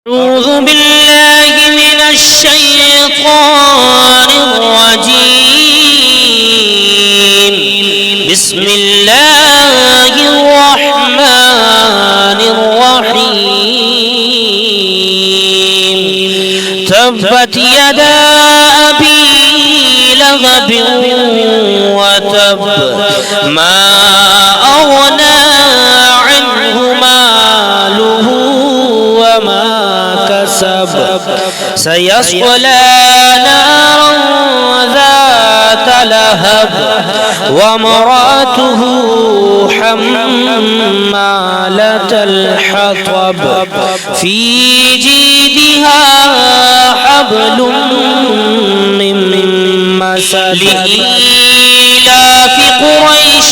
أعوذ بالله من الشيطان الرجيم. بسم الله الرحمن الرحيم. تبت يدا أبي لهب وتب ما أغنى عنه ماله وما كسب سيصلى نارا ذات لهب وامرأته حمالة الحطب في جيدها حبل من مسد لإيلاف قريش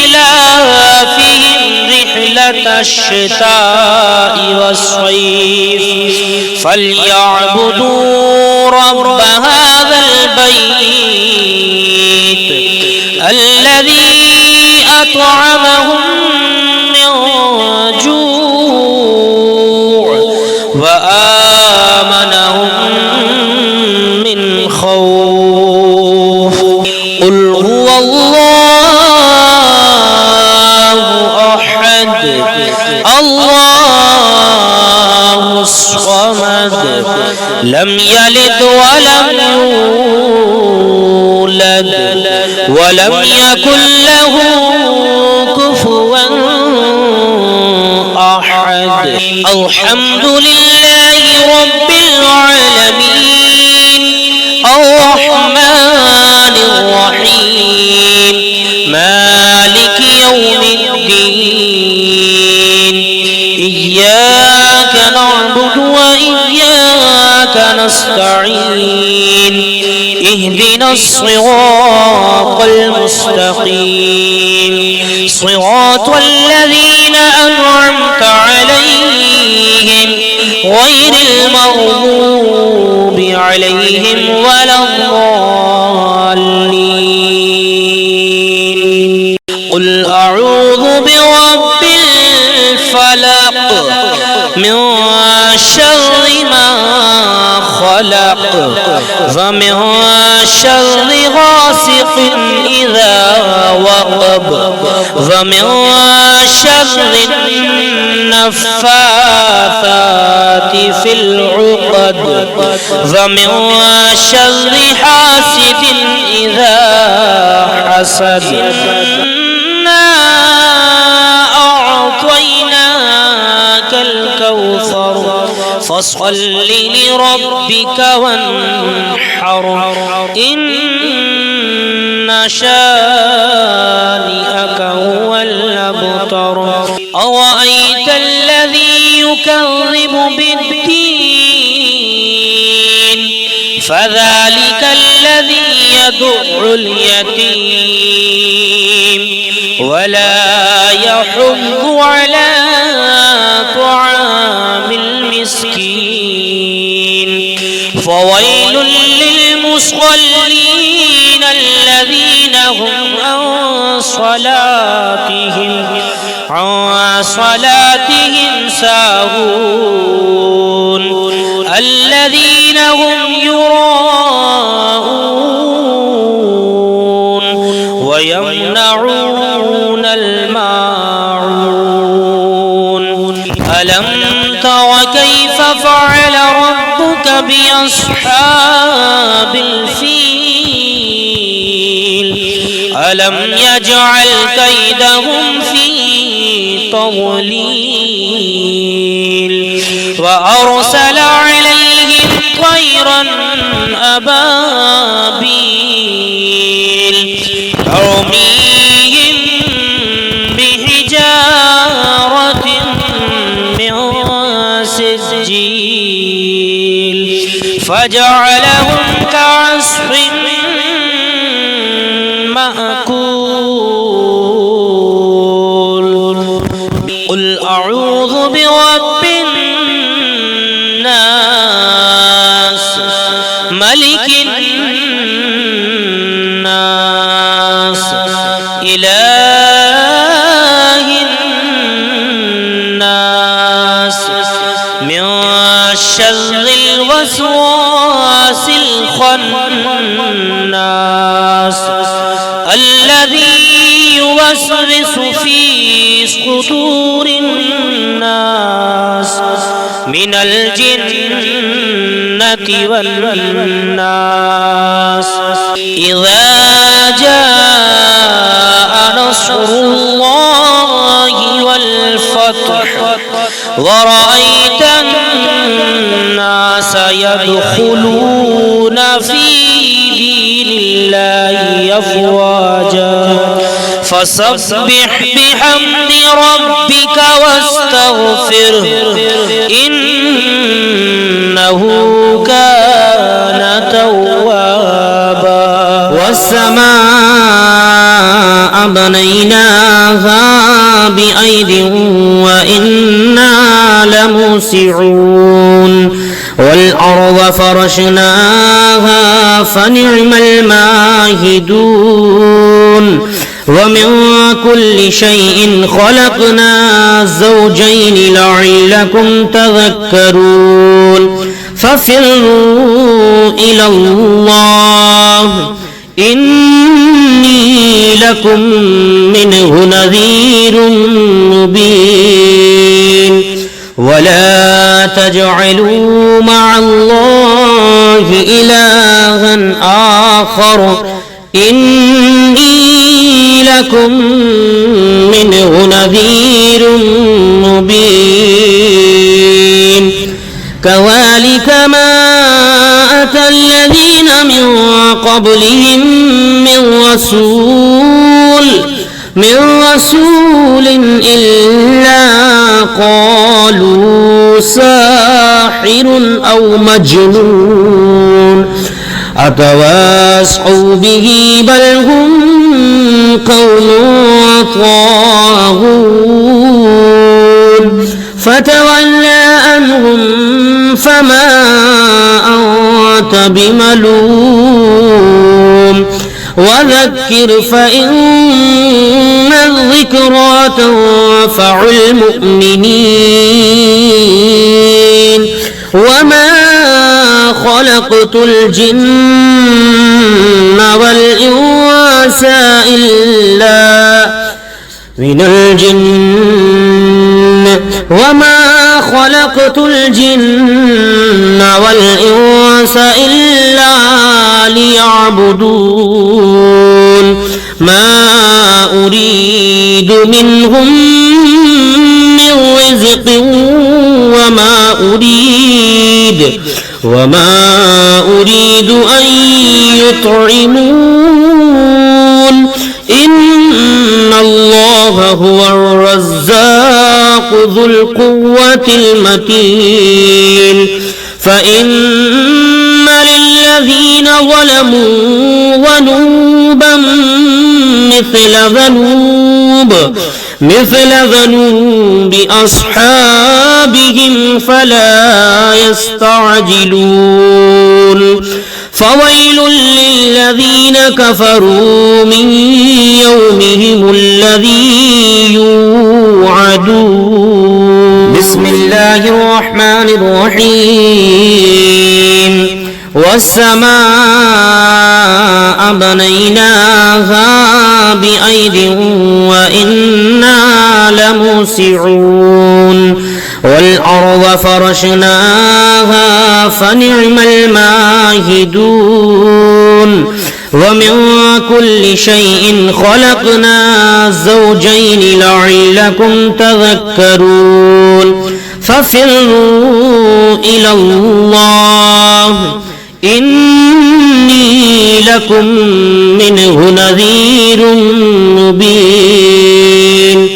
إيلافهم رحلة الشتاء والصيف فليعبدوا رب هذا البيت الذي أطعمهم من جوع وآمنهم من خوف. قل هو الله أحد الله الصمد لم يلد ولم يولد ولم يكن له كفوا أحد. الحمد لله رب العالمين الرحمن الرحيم مالك يوم الدين. إياك نعبد وإياك نستعين. اهدنا الصراط المستقيم صراط الذين أنعمت عليهم غير المغضوب عليهم ولا الضالين. قل أعوذ برب الفلق من شر ما خلق ومن شر غاسق إذا وقب ومن شر النفاثات في العقد ومن شر حاسد إذا حسد. أعطيناك الكوثر فصل لربك وانحر إن شانئك هو الأبتر. أرأيت الذي يكذب بالدين فذلك الذي يدع اليتيم ولا يحض على طعام المسكين. فويل للمصلين الذين هم عن صلاتهم ساهون الذين هم يراءون ويمنعون الماعون. ألم تر كيف فعل ربك بأصحاب الفيل ألم يجعل كيدهم في تضليل وأرسل عليهم طيرا أبابيل ترميهم بحجارة من سجيل فجعلهم كعصف مأكول. قل أعوذ برب الناس ملك الناس إله الناس من من شر الوسواس الخناس الذي يوسوس في صدور الناس من الجنة والناس إذا جاء نصر الله والفتح ورأيت الناس يدخلون في دين الله أفواجا فسبح بحمد ربك واستغفره إنه كان توابا والسماء بنيناها بأيد وإنا لموسعون والأرض فرشناها فنعم الماهدون ومن كل شيء خلقنا زوجين لعلكم تذكرون ففروا إلى الله إني لكم منه نذير مبين ولا تجعلوا مع الله إلها آخر إني لكم منه نذير مبين كذلك ما أتى الذين من قبلهم من رسول إلا قالوا ساحر أو مجنون أتواصوا به بل هم قوم طاغون فتولى عنهم فما أنت بملوم وذكر فإن الذكرى تنفع المؤمنين وما خلقت الجن والإنس إلا وما خلقت الجن والإنس إلا ليعبدون ما أريد منهم من رزق وما أريد أن يطعمون إن الله هو الرزاق ذو القوة المتين فإن للذين ظلموا ذنوبا مثل ذنوب أصحابهم فلا يستعجلون فويل للذين كفروا من يومهم الذي يوعدون بسم الله الرحمن الرحيم والسماء بنيناها بأيد وإنا لموسعون والأرض فرشناها فنعم الماهدون ومن كل شيء خلقنا زوجين لعلكم تذكرون ففروا إلى الله إني لكم منه نذير مبين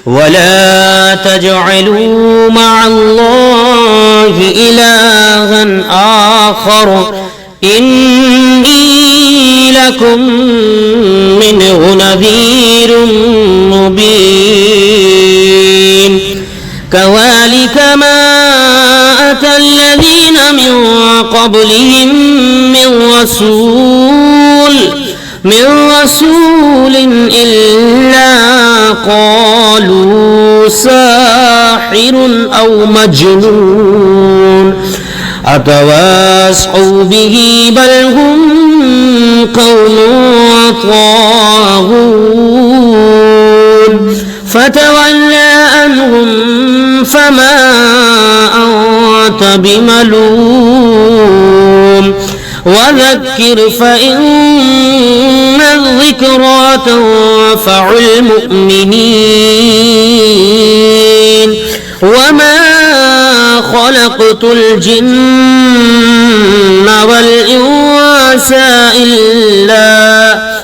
ولا تجعلوا مع الله إلها آخر إني لكم منه نذير مبين كذلك ما أتى الذين من قبلهم من رسول إلا قالوا ساحر ساحر أو مجنون أتواصوا به بل هم قوم طاغون فتولى عنهم فما أنت بملوم وذكر فإن الذكرى تنفع المؤمنين وما خلقت الجن والإنس إلا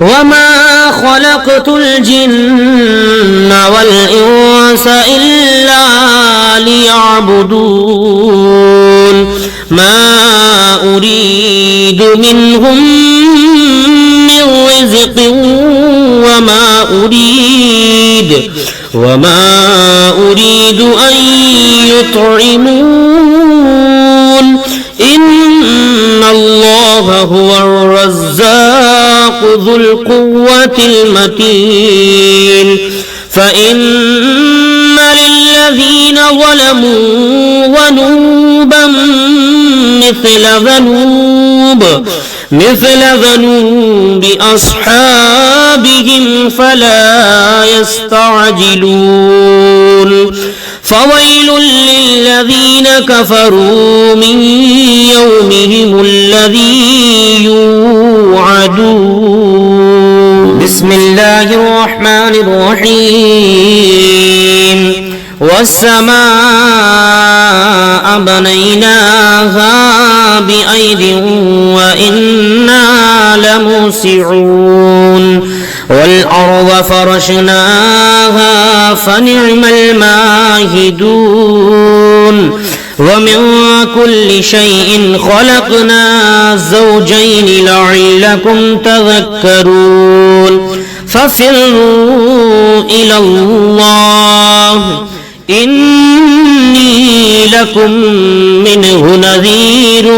وما خلقت الجن والإنس إلا ليعبدون ما أريد منهم من رزق وما أريد أن يطعمون إن الله هو الرزاق ذو القوة المتين فإن للذين ظلموا ذنوبا مثل ذنوب أصحابهم فلا يستعجلون فويل للذين كفروا من يومهم الذي يوعدون بسم الله الرحمن الرحيم والسماء بنيناها بأيد وإنا لموسعون والأرض فرشناها فنعم الماهدون ومن كل شيء خلقنا زوجين لعلكم تذكرون ففروا إلى الله إني لكم منه نذير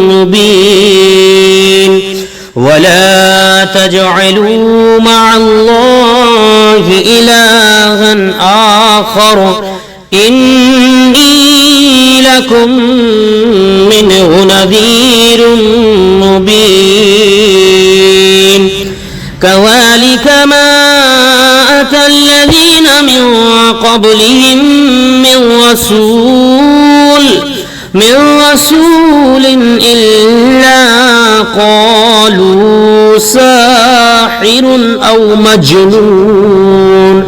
مبين ولا تجعلوا مع الله إلها آخر إني لكم منه نذير مبين كذلك ما أتى الذين من قبلهم من رسول إلا قالوا ساحر أو مجنون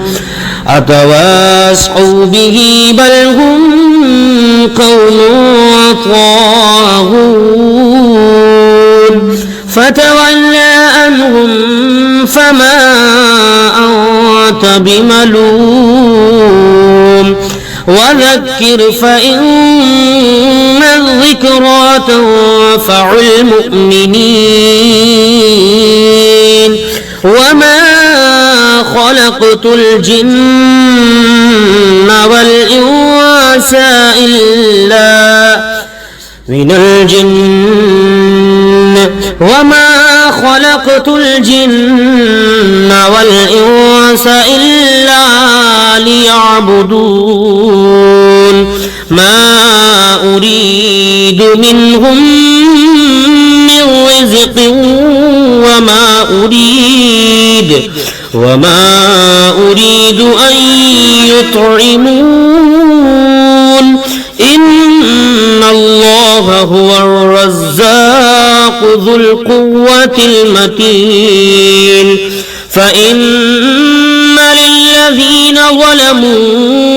أتواصوا به بل هم قوم طاغون فتولى عنهم فما أنت بملوم وذكر فإن الذكرى تنفع المؤمنين وما خلقت الجن والإنس إلا وما خلقت الجن والإنس إلا ليعبدون ما أريد منهم من رزق وما أريد أن يطعمون إن الله هو الرزاق ذو القوة المتين فإن للذين ظلموا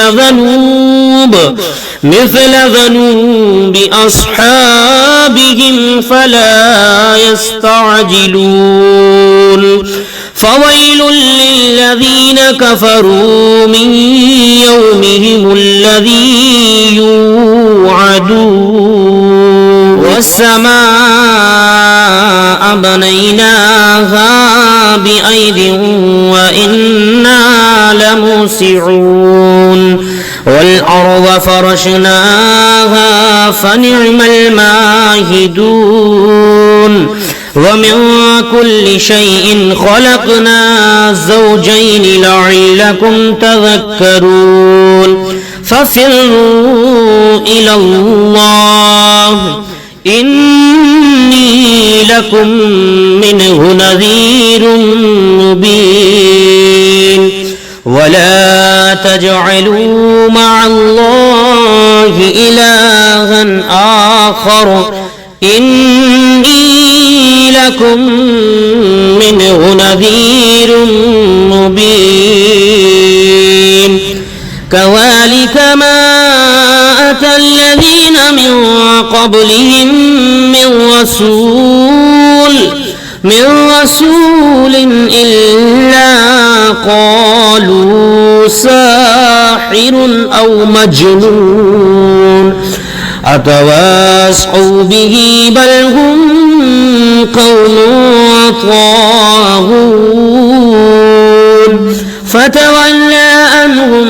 ذنوبا مثل ذنوب أصحابهم فلا يستعجلون فويل للذين كفروا من يومهم الذي يوعدون والسماء بنيناها بأيد وإنا لموسعون والأرض فرشناها فنعم الماهدون ومن كل شيء خلقنا زوجين لعلكم تذكرون ففروا إلى الله إني لكم منه نذير مبين ولا تجعلوا مع الله إلها آخر إني لكم منه نذير مبين كذلك ما أتى الذين من قبلهم من رسول إلا قالوا ساحر أو مجنون أتواصوا به بل هم قوم طاغون فتولى عنهم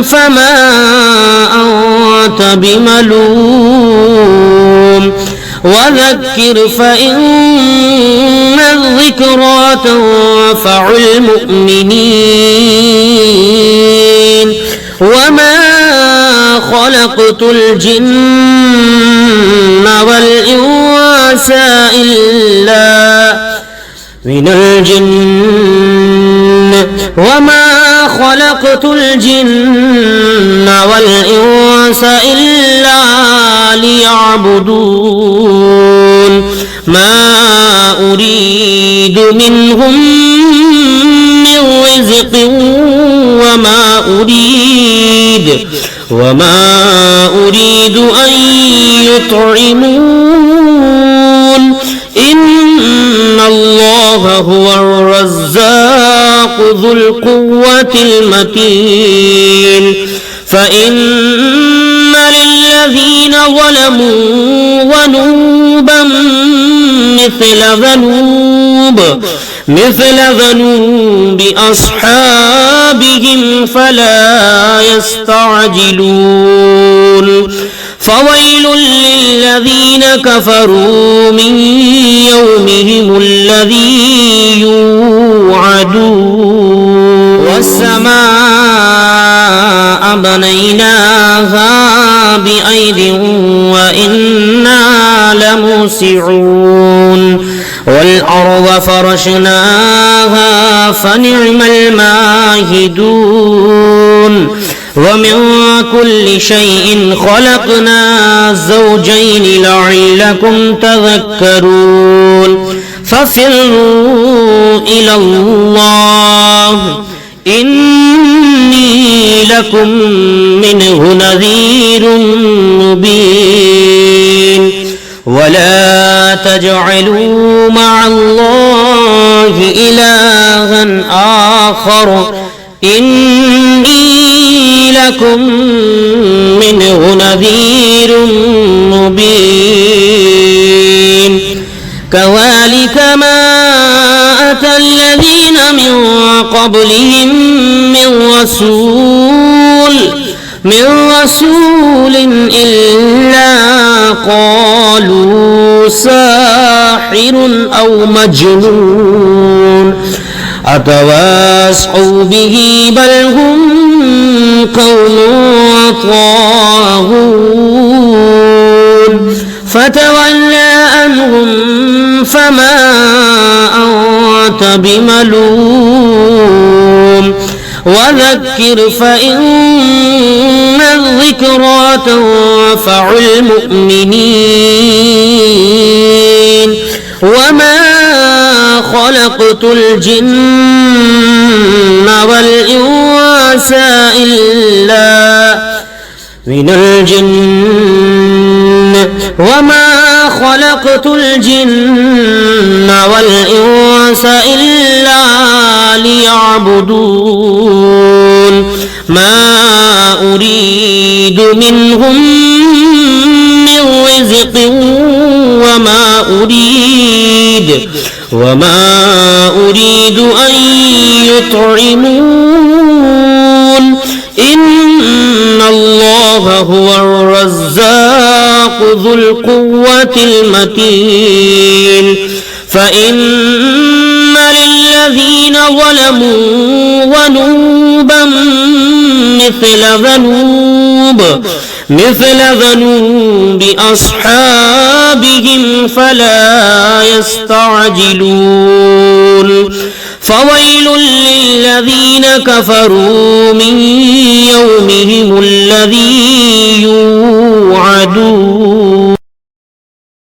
فما أنت بملوم وذكر فإن الذكرى تنفع المؤمنين وما خلقت الجن والإنس إلا وما خلقت الجن والإنس إلا ليعبدون ما أريد منهم من رزق وما أريد أن يطعمون إن الله هو الرزاق ذو القوة المتين فإن للذين ظلموا ذنوبا مثل ذنوب أصحابهم فلا يستعجلون فويل للذين كفروا من يومهم الذي يوعدون والسماء بنيناها بأيد وإنا لموسعون والأرض فرشناها فنعم الماهدون ومن كل شيء خلقنا زوجين لعلكم تذكرون ففروا إلى الله إني لكم منه نذير مبين ولا تجعلوا مع الله إلها آخر إني لكم منه نذير مبين كذلك ما أتى الذين من قبلهم من رسول إلا قالوا ساحر أو مجنون أتواصوا به بل هم قوم طاغون فتولى عنهم فما أنت بملوم وذكر فإن الذكرى تنفع المؤمنين وما خلقت الجن والإنس إلا وما خلقت الجن والإنس إلا ليعبدون ما أريد منهم من رزق وما أريد أن يطعمون إن الله هو الرزاق ذو القوة المتين فإن للذين ظلموا ذنوبا مثل ذنوب أصحابهم فلا يستعجلون فويل للذين كفروا من يومهم الذي يوعدون